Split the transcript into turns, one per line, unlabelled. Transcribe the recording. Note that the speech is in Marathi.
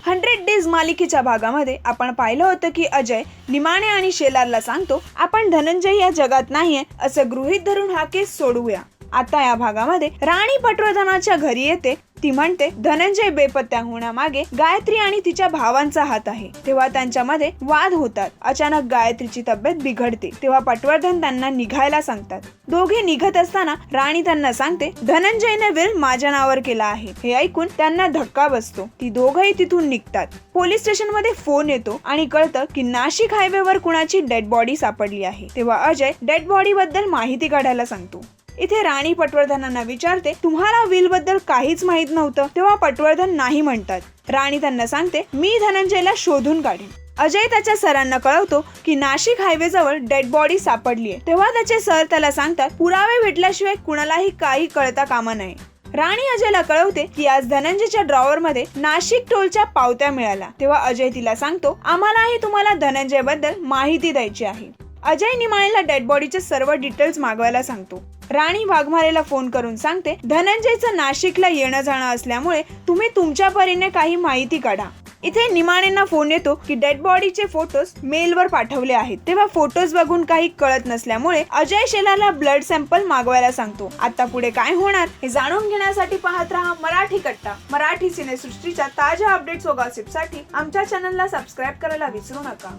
100 डेज मालिकेच्या भागामध्ये आपण पाहिलं होतं की अजय निमाणे आणि शेलारला सांगतो, आपण धनंजय या जगात नाहीये असं गृहीत धरून हा केस सोडवूया. आता या भागामध्ये राणी पटवर्धनाच्या घरी येते. ती म्हणते धनंजय बेपत्ता होण्यामागे गायत्री आणि तिच्या भावांचा हात आहे. तेव्हा त्यांच्यामध्ये वाद होतात. अचानक गायत्रीची तब्येत बिघडते. तेव्हा पटवर्धन त्यांना निघायला सांगतात. दोघे निघत असताना राणी त्यांना सांगते धनंजयने विल माझ्या नावावर केला आहे. हे ऐकून त्यांना धक्का बसतो. ती दोघंही तिथून निघतात. पोलीस स्टेशन मध्ये फोन येतो आणि कळतं की नाशिक हायवेवर कुणाची डेड बॉडी सापडली आहे. तेव्हा अजय डेड बॉडी बद्दल माहिती काढायला सांगतो. इथे राणी पटवर्धनांना विचारते, तुम्हाला विल बद्दल काहीच माहित नव्हतं? तेव्हा पटवर्धन नाही म्हणतात. राणी त्यांना सांगते, मी धनंजयला शोधून काढेन. अजय त्याच्या सरांना कळवतो की नाशिक हायवे जवळ डेड बॉडी सापडली आहे. तेव्हा त्याचे सर त्याला सांगतात, पुरावे भेटल्याशिवाय कुणालाही काही कळता कामा नये. राणी अजयला कळवते की आज धनंजयच्या ड्रॉवर मध्ये नाशिक टोलच्या पावत्या मिळाल्या. तेव्हा अजय तिला सांगतो, आम्हालाही तुम्हाला धनंजय बद्दल माहिती द्यायची आहे. अजय निमाळेला डेड बॉडीचे सर्व डिटेल्स मागवायला सांगतो. राणी वाघमारेला फोन करून सांगते, धनंजयचं नाशिकला येणं जाणं असल्यामुळे तुम्ही तुमच्या परीने काही माहिती काढा. इथे निमाणेंना फोन येतो की डेड बॉडीचे फोटोज मेलवर पाठवले आहेत. तेव्हा फोटोज बघून काही कळत नसल्यामुळे अजय शेलारला ब्लड सॅम्पल मागवायला सांगतो. आता पुढे काय होणार हे जाणून घेण्यासाठी पाहत रहा मराठी कट्टा. मराठी सिनेसृष्टीच्या ताज्या अपडेट्स व गॉसिपसाठी आमच्या चॅनलला सबस्क्राईब करायला विसरू नका.